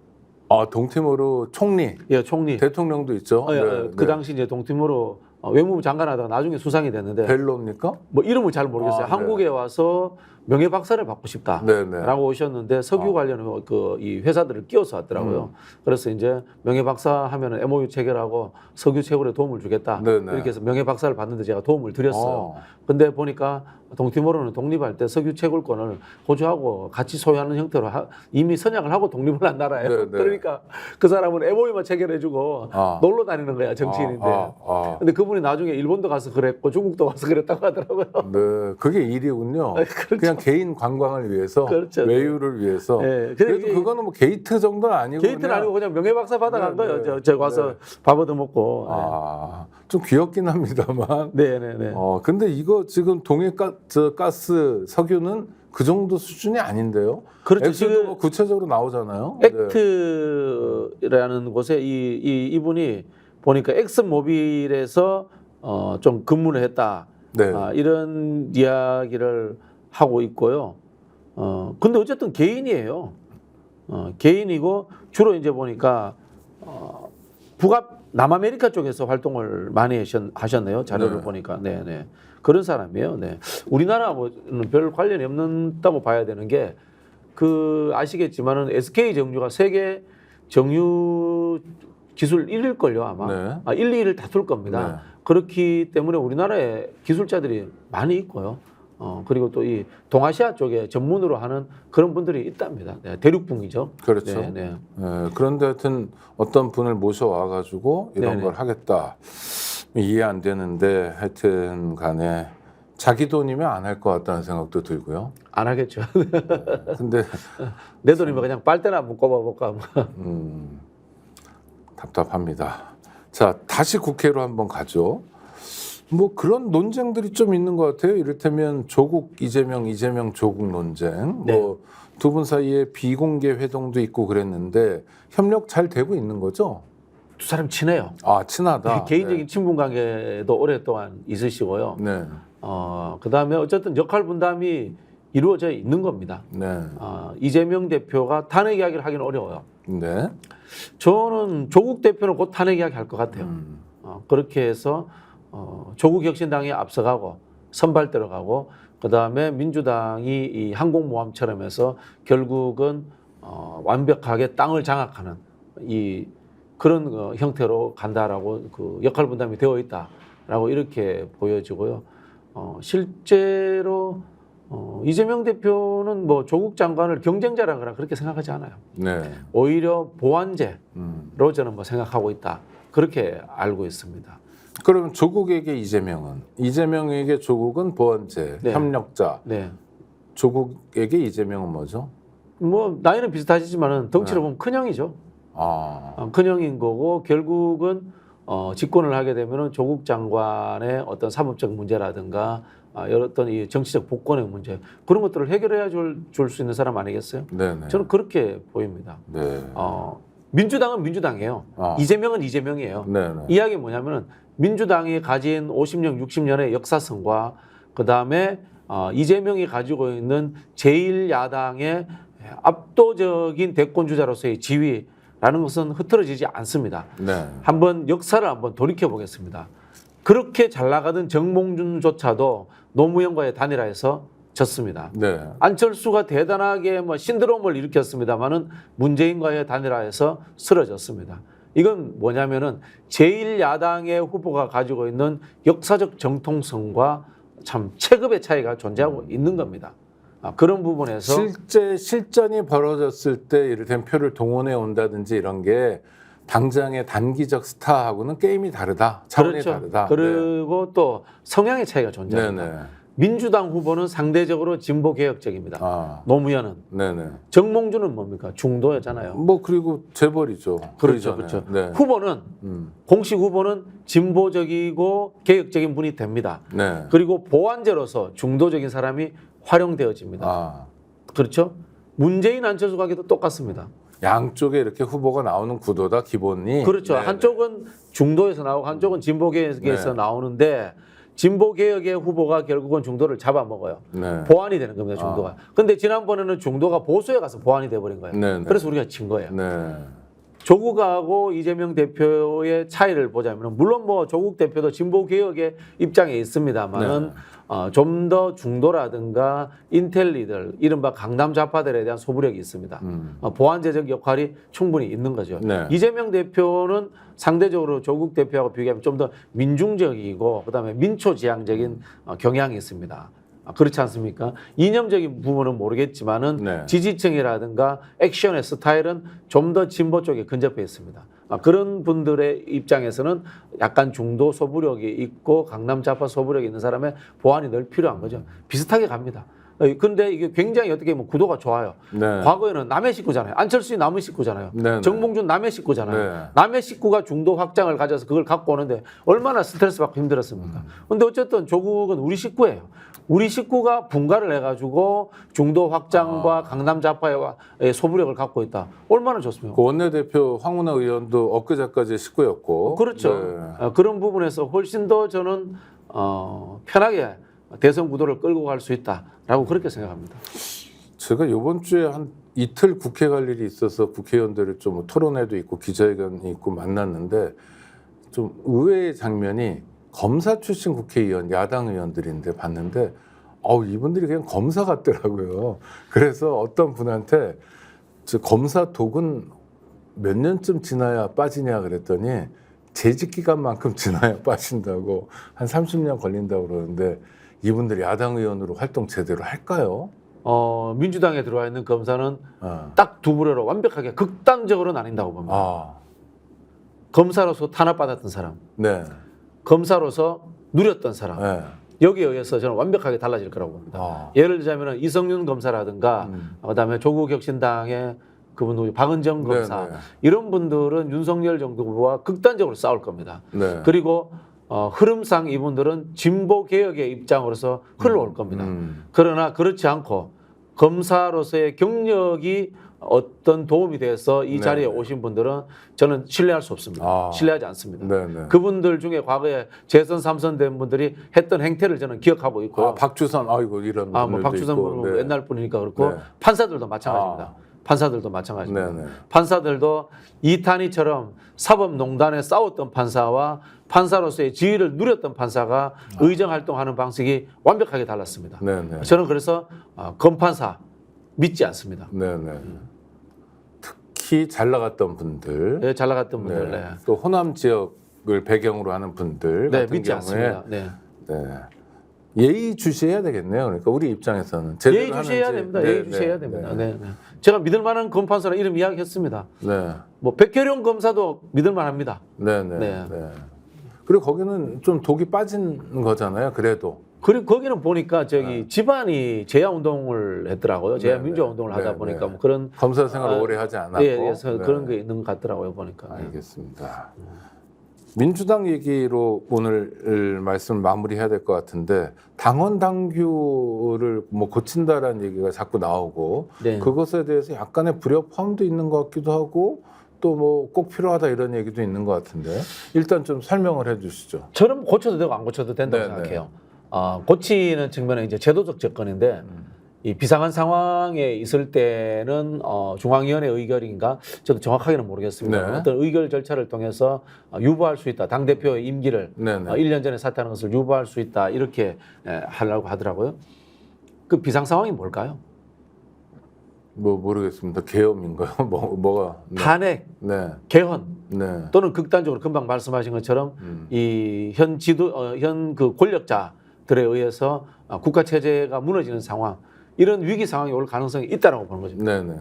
아, 동티모르 총리, 예, 총리. 대통령도 있죠. 그 당시 이제 동티모르 외무부 장관 하다가 나중에 수상이 됐는데 벨로입니까? 뭐 이름을 잘 모르겠어요. 아, 네. 한국에 와서 명예 박사를 받고 싶다라고 오셨는데 석유 관련 이 회사들을 끼워서 왔더라고요. 그래서 이제 명예 박사 하면은 MOU 체결하고 석유 채굴에 도움을 주겠다. 네네. 이렇게 해서 명예 박사를 받는데 제가 도움을 드렸어요. 근데 보니까 동티모르는 독립할 때 석유 채굴권을 호주하고 같이 소유하는 형태로 이미 선약을 하고 독립을 한 나라예요. 네네. 그러니까 그 사람은 MOU만 체결해주고 놀러 다니는 거야, 정치인인데. 근데 그분이 나중에 일본도 가서 그랬고 중국도 가서 그랬다고 하더라고요. 네, 그게 일이군요. 그렇죠. 그냥 개인 관광을 위해서, 그렇죠. 외유를 위해서. 네, 그래도 그거는 뭐 게이트 정도는 아니고 게이트는 그냥, 아니고 그냥 명예 박사 받아간 네, 거예요. 네. 저 가서 밥 얻어먹고. 좀 귀엽긴 합니다만. 네네네. 근데 이거 지금 가스 석유는 그 정도 수준이 아닌데요. 그렇죠. 액수도 지금 뭐 구체적으로 나오잖아요. 네. 액트라는 곳에 이분이 보니까 엑슨모빌에서 좀 근무를 했다. 네. 이런 이야기를 하고 있고요. 근데 어쨌든 개인이에요. 개인이고 주로 이제 보니까 남아메리카 쪽에서 활동을 많이 하셨네요. 자료를 네. 보니까. 네네. 그런 사람이에요. 네. 우리나라하고는 별 관련이 없다고 봐야 되는 게 아시겠지만은 SK 정유가 세계 정유 기술 1위일걸요, 아마. 네. 1, 2위를 다툴 겁니다. 네. 그렇기 때문에 우리나라에 기술자들이 많이 있고요. 그리고 또 이 동아시아 쪽에 전문으로 하는 그런 분들이 있답니다. 네, 대륙붕이죠. 그렇죠. 네. 그런데 하여튼 어떤 분을 모셔와가지고 이런 네네. 걸 하겠다. 이해 안 되는데 하여튼 간에 자기 돈이면 안 할 것 같다는 생각도 들고요. 안 하겠죠. 근데 내 돈이면 그냥 빨대나 한번 꼽아볼까. 답답합니다. 자, 다시 국회로 한번 가죠. 뭐 그런 논쟁들이 좀 있는 것 같아요. 이를테면 조국 이재명 조국 논쟁. 네. 뭐 두 분 사이에 비공개 회동도 있고 그랬는데 협력 잘 되고 있는 거죠? 두 사람 친해요. 아, 친하다. 개인적인 친분 관계도 오랫동안 있으시고요. 네. 그다음에 어쨌든 역할 분담이 이루어져 있는 겁니다. 네. 이재명 대표가 탄핵 이야기를 하기는 어려워요. 네. 저는 조국 대표는 곧 탄핵 이야기 할 것 같아요. 그렇게 해서 조국 혁신당이 앞서가고 선발 들어가고 그다음에 민주당이 이 항공모함처럼 해서 결국은 완벽하게 땅을 장악하는 그런 형태로 간다라고 그 역할 분담이 되어 있다라고 이렇게 보여지고요. 실제로 이재명 대표는 뭐 조국 장관을 경쟁자라거나 그렇게 생각하지 않아요. 네. 오히려 보완제로 저는 뭐 생각하고 있다. 그렇게 알고 있습니다. 그러면 조국에게 이재명에게 조국은 보완제, 네. 협력자. 네. 조국에게 이재명은 뭐죠? 뭐 나이는 비슷하시지만은 덩치로 네. 보면 큰형이죠. 아, 큰형인 거고 결국은 집권을 하게 되면은 조국 장관의 어떤 사법적 문제라든가 여러 어떤 이 정치적 복권의 문제 그런 것들을 해결해야 줄 수 있는 사람 아니겠어요? 네네. 저는 그렇게 보입니다. 네. 민주당은 민주당이에요. 이재명은 이재명이에요. 네네. 이야기는 뭐냐면은 민주당이 가진 50년, 60년의 역사성과 그 다음에 이재명이 가지고 있는 제1야당의 압도적인 대권 주자로서의 지위라는 것은 흐트러지지 않습니다. 네. 한번 역사를 한번 돌이켜 보겠습니다. 그렇게 잘 나가던 정몽준조차도 노무현과의 단일화에서 졌습니다. 네. 안철수가 대단하게 뭐 신드롬을 일으켰습니다만은 문재인과의 단일화에서 쓰러졌습니다. 이건 뭐냐면은 제1야당의 후보가 가지고 있는 역사적 정통성과 참 체급의 차이가 존재하고 있는 겁니다. 그런 부분에서 실제 실전이 벌어졌을 때 이를테면 표를 동원해 온다든지 이런 게 당장의 단기적 스타하고는 게임이 다르다. 차원이 그렇죠. 다르다. 그리고 또 성향의 차이가 네. 존재합니다. 네네. 민주당 후보는 상대적으로 진보 개혁적입니다. 노무현은 네네. 정몽준은 뭡니까? 중도였잖아요. 뭐 그리고 재벌이죠. 그렇죠, 그 이전에. 그렇죠. 네. 후보는 공식 후보는 진보적이고 개혁적인 분이 됩니다. 네. 그리고 보완제로서 중도적인 사람이 활용되어집니다. 그렇죠? 문재인 안철수 관계도 똑같습니다. 양쪽에 이렇게 후보가 나오는 구도다 기본이. 그렇죠. 네네. 한쪽은 중도에서 나오고 한쪽은 진보개혁에서 네. 나오는데 진보개혁의 후보가 결국은 중도를 잡아먹어요. 네. 보완이 되는 겁니다. 중도가. 근데 지난번에는 중도가 보수에 가서 보완이 돼버린 거예요. 네네. 그래서 우리가 진 거예요. 네. 조국하고 이재명 대표의 차이를 보자면 물론 뭐 조국 대표도 진보개혁의 입장에 있습니다만은 좀 더 중도라든가 인텔리들 이른바 강남 좌파들에 대한 소부력이 있습니다. 보완제적 역할이 충분히 있는 거죠. 네. 이재명 대표는 상대적으로 조국 대표하고 비교하면 좀 더 민중적이고 그다음에 민초지향적인 경향이 있습니다. 그렇지 않습니까? 이념적인 부분은 모르겠지만은 네. 지지층이라든가 액션의 스타일은 좀 더 진보 쪽에 근접해 있습니다. 그런 분들의 입장에서는 약간 중도 소부력이 있고 강남 좌파 소부력이 있는 사람의 보완이 늘 필요한 거죠. 비슷하게 갑니다. 근데 이게 굉장히 어떻게 보면 구도가 좋아요. 네. 과거에는 남의 식구잖아요. 안철수는 남의 식구잖아요. 네, 네. 정몽준 남의 식구잖아요. 네. 남의 식구가 중도 확장을 가져서 그걸 갖고 오는데 얼마나 스트레스 받고 힘들었습니까? 근데 어쨌든 조국은 우리 식구예요. 우리 식구가 분가를 해가지고 중도 확장과 강남 좌파의 소부력을 갖고 있다. 얼마나 좋습니까? 그 원내대표 황운하 의원도 엊그제까지 식구였고. 그렇죠. 네. 그런 부분에서 훨씬 더 저는 편하게 대선 구도를 끌고 갈 수 있다라고 그렇게 생각합니다. 제가 이번 주에 한 이틀 국회 갈 일이 있어서 국회의원들을 좀 토론회도 있고 기자회견이 있고 만났는데 좀 의외의 장면이 검사 출신 국회의원, 야당 의원들인데 봤는데 이분들이 그냥 검사 같더라고요. 그래서 어떤 분한테 검사 독은 몇 년쯤 지나야 빠지냐 그랬더니 재직 기간만큼 지나야 빠진다고 한 30년 걸린다고 그러는데 이분들이 야당 의원으로 활동 제대로 할까요? 민주당에 들어와 있는 검사는 딱 두 부류로 완벽하게 극단적으로 나뉜다고 봅니다. 검사로서 탄압받았던 사람, 네. 검사로서 누렸던 사람, 네. 여기에 의해서 저는 완벽하게 달라질 거라고 봅니다. 예를 들자면 이성윤 검사라든가 그다음에 조국혁신당의 그분 누구 박은정 검사 네. 이런 분들은 윤석열 정부와 극단적으로 싸울 겁니다. 네. 그리고 흐름상 이분들은 진보 개혁의 입장으로서 흘러올 겁니다. 그러나 그렇지 않고 검사로서의 경력이 어떤 도움이 돼서 이 자리에 오신 분들은 저는 신뢰할 수 없습니다. 신뢰하지 않습니다. 네네. 그분들 중에 과거에 재선 3선 된 분들이 했던 행태를 저는 기억하고 있고요. 박주선 이런 뭐 분들도 박주선 있고. 분은 네. 옛날 분이니까 그렇고 네. 판사들도 마찬가지입니다. 판사들도 마찬가지입니다. 네네. 판사들도 이탄희처럼 사법농단에 싸웠던 판사와 판사로서의 지위를 누렸던 판사가 의정활동하는 방식이 완벽하게 달랐습니다. 네네. 저는 그래서 검판사 믿지 않습니다. 네네. 특히 잘 나갔던 분들, 네, 잘 나갔던 분들, 네. 또 호남 지역을 배경으로 하는 분들 네, 같은 믿지 경우에 않습니다. 네. 네. 예의주시해야 되겠네요. 그러니까 우리 입장에서는 제대로 예의주시해야 하는지. 됩니다. 네, 예의주시해야 네, 됩니다. 네. 네, 네. 제가 믿을 만한 검판사라 이름 이야기했습니다. 네. 뭐 백혜룡 검사도 믿을 만합니다. 네, 네, 네. 네. 그리고 거기는 좀 독이 빠진 거잖아요. 그래도. 그리고 거기는 보니까 저기 집안이 제야 운동을 했더라고요. 제야 네, 민주화 네. 운동을 하다 네, 보니까 네. 뭐 그런 검사 생활을 오래 하지 않았고. 예, 그래서 네. 그런 게 있는 것 같더라고요 보니까. 알겠습니다. 민주당 얘기로 오늘 말씀을 마무리해야 될 것 같은데 당원 당규를 뭐 고친다라는 얘기가 자꾸 나오고 네. 그것에 대해서 약간의 불협화음도 있는 것 같기도 하고 또 뭐 꼭 필요하다 이런 얘기도 있는 것 같은데 일단 좀 설명을 해주시죠. 저는 고쳐도 되고 안 고쳐도 된다고 네, 생각해요. 고치는 측면은 이제 제도적 접근인데 이 비상한 상황에 있을 때는 중앙위원회 의결인가 저도 정확하게는 모르겠습니다. 네. 어떤 의결 절차를 통해서 유보할 수 있다. 당 대표의 임기를 네, 네. 1년 전에 사퇴하는 것을 유보할 수 있다. 이렇게 하려고 하더라고요. 그 비상 상황이 뭘까요? 뭐 모르겠습니다. 계엄인가요? 뭐가? 네. 탄핵, 네. 개헌 네. 또는 극단적으로 금방 말씀하신 것처럼 이 현 지도 현 그 권력자들에 의해서 국가 체제가 무너지는 상황 이런 위기 상황이 올 가능성이 있다라고 보는 거죠. 네, 네.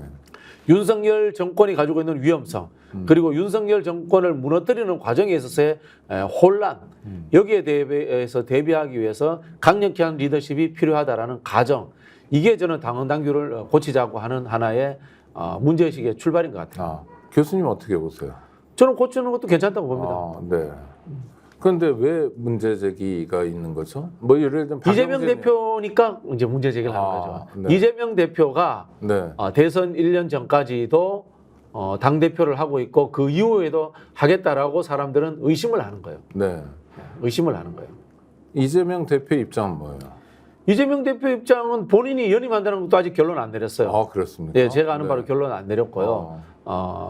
윤석열 정권이 가지고 있는 위험성 그리고 윤석열 정권을 무너뜨리는 과정에 있어서의 혼란 여기에 대해서 대비하기 위해서 강력히 한 리더십이 필요하다라는 가정 이게 저는 당원 당규를 고치자고 하는 하나의 문제의식의 출발인 것 같아요. 교수님 어떻게 보세요? 저는 고치는 것도 괜찮다고 봅니다. 네. 그런데 왜 문제 제기가 있는 거죠? 뭐 예를 들면 이재명 박영진- 대표니까 이제 문제 제기를 하는 거죠. 네. 이재명 대표가 네. 대선 1년 전까지도 당 대표를 하고 있고 그 이후에도 하겠다라고 사람들은 의심을 하는 거예요. 네. 의심을 하는 거예요. 이재명 대표 입장은 뭐예요? 이재명 대표 입장은 본인이 연임한다는 것도 아직 결론 안 내렸어요. 그렇습니까? 네, 제가 아는 네. 바로 결론 안 내렸고요.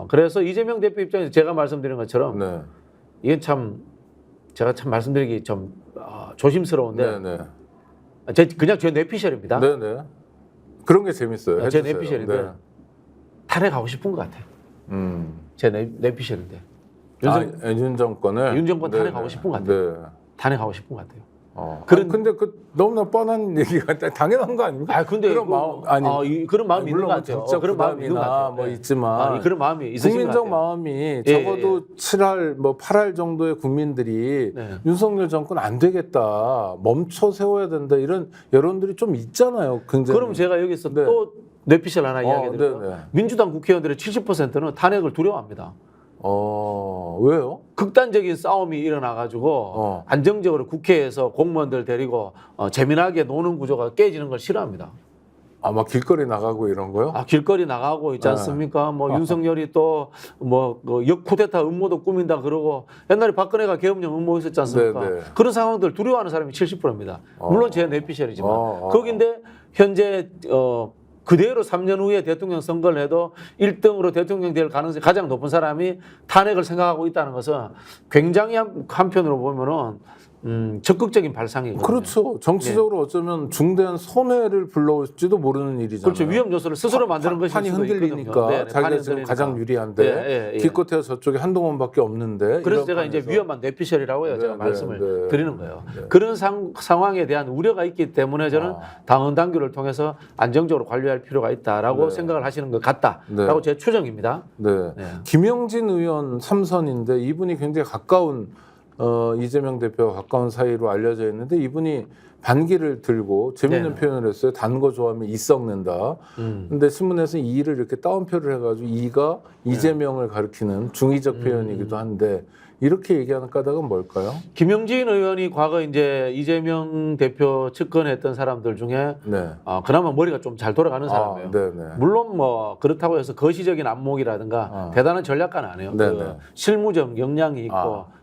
그래서 이재명 대표 입장에서 제가 말씀드린 것처럼 네. 이게 참 제가 참 말씀드리기 좀 조심스러운데 네, 그냥 제 뇌피셜입니다. 네, 네. 그런 게 재밌어요. 제 해주세요. 뇌피셜인데 네. 탄핵하고 싶은 것 같아요. 제 뇌피셜인데 윤 정권을 윤 정권 네, 탄핵하고 싶은 것 같아요. 네. 탄핵하고 싶은 것 같아요. 그런 근데 너무나 뻔한 얘기가 당연한 거 아닙니까? 근데 그런 마음 그런 마음이 있는 물론 것 같아요. 정적 그런 마음이 있는 것 부담이나 같아요. 뭐 네. 있지만 그런 마음이 있으신 것 국민적 같아요. 마음이 적어도 7할 뭐 8할 정도의 국민들이 네. 윤석열 정권 안 되겠다 멈춰 세워야 된다 이런 여론들이 좀 있잖아요. 굉장히. 그럼 제가 여기서 네. 또 뇌피셜 하나 이야기해드릴까요? 네, 네. 민주당 국회의원들의 70%는 탄핵을 두려워합니다. 왜요? 극단적인 싸움이 일어나가지고 안정적으로 국회에서 공무원들 데리고 재미나게 노는 구조가 깨지는 걸 싫어합니다. 막 길거리 나가고 이런 거요? 길거리 나가고 있지 않습니까? 뭐 윤석열이 또 뭐 역쿠데타 음모도 꾸민다 그러고 옛날에 박근혜가 계엄령 음모 있었지 않습니까? 네, 네. 그런 상황들 두려워하는 사람이 70%입니다. 물론 제 뇌피셜이지만 거긴데 현재 그대로 3년 후에 대통령 선거를 해도 1등으로 대통령 될 가능성이 가장 높은 사람이 탄핵을 생각하고 있다는 것은 굉장히 한편으로 보면은 적극적인 발상이거든요. 그렇죠. 정치적으로 어쩌면 중대한 손해를 불러올지도 모르는 일이잖아요. 그렇죠. 위험 요소를 스스로 만드는 것일 판이 수도 흔들리니까 있거든요. 네, 자기가 판이 지금 흔들리니까. 가장 유리한데 기껏해야 저쪽에 한동훈밖에 없는데 그래서 이런 제가 이제 판에서. 위험한 뇌피셜이라고 해요. 제가 네, 말씀을 네. 드리는 거예요. 그런 상황에 대한 우려가 있기 때문에 저는 당원 당규를 통해서 안정적으로 관리할 필요가 있다라고 생각을 하시는 것 같다라고 제 추정입니다. 네. 네. 김영진 의원 3선인데 이분이 굉장히 가까운 이재명 대표와 가까운 사이로 알려져 있는데 이분이 반기를 들고 재밌는 네. 표현을 했어요. 단 거 좋아하면 이 썩는다. 근데 신문에서 이를 이렇게 따옴표를 해가지고 이가 이재명을 가리키는 중의적 표현이기도 한데 이렇게 얘기하는 까닭은 뭘까요? 김영진 의원이 과거 이제 이재명 대표 측근했던 사람들 중에 네. 그나마 머리가 좀 잘 돌아가는 사람이에요. 네네. 물론 뭐 그렇다고 해서 거시적인 안목이라든가 대단한 전략가는 아니에요. 네네. 그 실무적 역량이 있고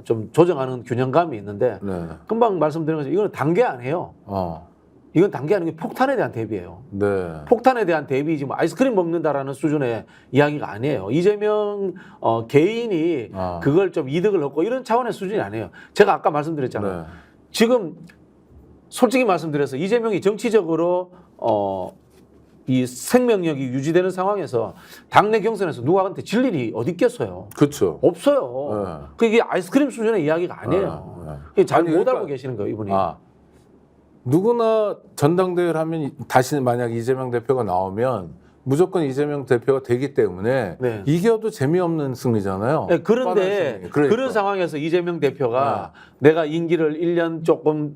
좀 조정하는 균형감이 있는데 네. 금방 말씀드린 것처럼 이거는 단계 아니에요. 이건 단계 아니고 폭탄에 대한 대비예요. 네. 폭탄에 대한 대비지 뭐 아이스크림 먹는다라는 수준의 이야기가 아니에요. 이재명 개인이 그걸 좀 이득을 얻고 이런 차원의 수준이 아니에요. 제가 아까 말씀드렸잖아요. 네. 지금 솔직히 말씀드려서 이재명이 정치적으로 이 생명력이 유지되는 상황에서 당내 경선에서 누구한테 질 일이 어디 있겠어요? 그렇죠. 없어요. 그게 아이스크림 수준의 이야기가 아니에요. 잘 못 알고 계시는 거예요, 이분이. 누구나 전당대회를 하면 다시 만약 이재명 대표가 나오면 무조건 이재명 대표가 되기 때문에 네. 이겨도 재미없는 승리잖아요. 네, 그런데 승리. 그러니까. 그런 상황에서 이재명 대표가 내가 임기를 1년 조금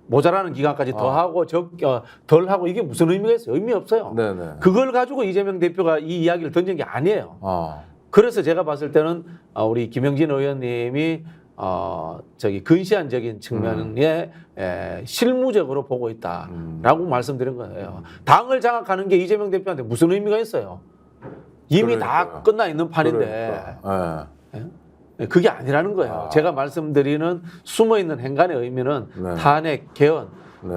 모자라는 기간까지 더 하고 덜 하고 이게 무슨 의미가 있어요? 의미 없어요. 네네. 그걸 가지고 이재명 대표가 이 이야기를 던진 게 아니에요. 그래서 제가 봤을 때는 우리 김영진 의원님이 근시안적인 측면에 실무적으로 보고 있다라고 말씀드린 거예요. 당을 장악하는 게 이재명 대표한테 무슨 의미가 있어요? 이미 다 끝나 있는 판인데 그게 아니라는 거예요. 제가 말씀드리는 숨어있는 행간의 의미는 탄핵, 개헌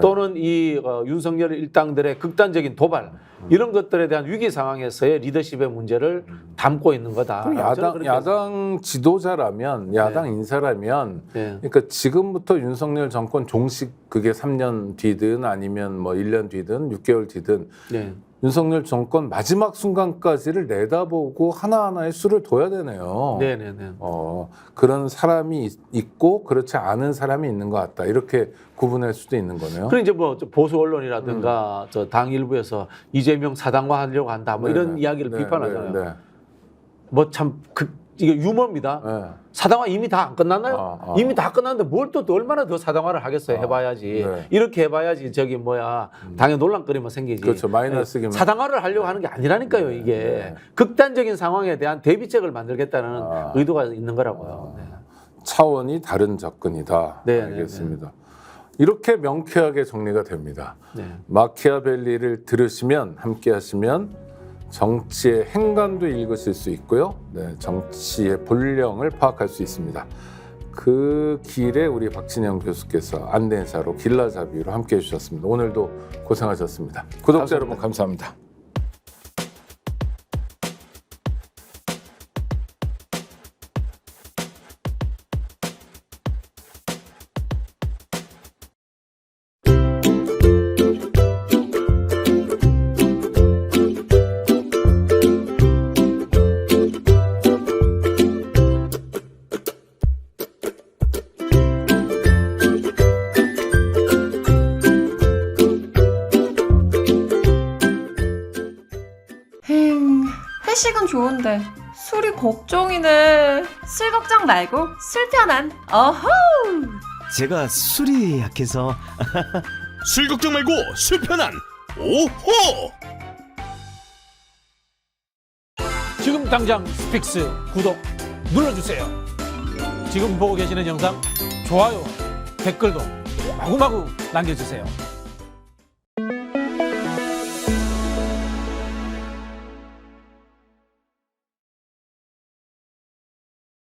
또는 이 윤석열 일당들의 극단적인 도발 이런 것들에 대한 위기 상황에서의 리더십의 문제를 담고 있는 거다. 야당 지도자라면 야당 인사라면 그러니까 지금부터 윤석열 정권 종식 그게 3년 뒤든 아니면 뭐 1년 뒤든 6개월 뒤든 윤석열 정권 마지막 순간까지를 내다보고 하나하나의 수를 둬야 되네요. 네네네. 그런 사람이 있고 그렇지 않은 사람이 있는 것 같다. 이렇게 구분할 수도 있는 거네요. 그럼 이제 뭐 보수 언론이라든가 저 당 일부에서 이재명 사당화하려고 한다. 뭐 이런 이야기를 비판하잖아요. 뭐 참 이게 유머입니다. 사당화 이미 다 안 끝났나요? 이미 다 끝났는데 뭘 또 얼마나 더 사당화를 하겠어요? 해봐야지. 이렇게 해봐야지 저기 당에 논란거리만 생기지. 그렇죠. 마이너스기만. 사당화를 하려고 하는 게 아니라니까요. 이게 극단적인 상황에 대한 대비책을 만들겠다는 의도가 있는 거라고요. 차원이 다른 접근이다. 알겠습니다. 이렇게 명쾌하게 정리가 됩니다. 마키아벨리를 들으시면 함께 하시면 정치의 행간도 읽으실 수 있고요. 정치의 본령을 파악할 수 있습니다. 그 길에 우리 박진영 교수께서 안내사로 길라잡이로 함께해 주셨습니다. 오늘도 고생하셨습니다. 구독자 여러분 감사합니다. 회식은 좋은데 술이 걱정이네. 술 걱정 말고 술 편한 어허. 제가 술이 약해서 술 걱정 말고 술 편한 오호. 지금 당장 스픽스 구독 눌러주세요. 지금 보고 계시는 영상 좋아요, 댓글도 마구마구 남겨주세요.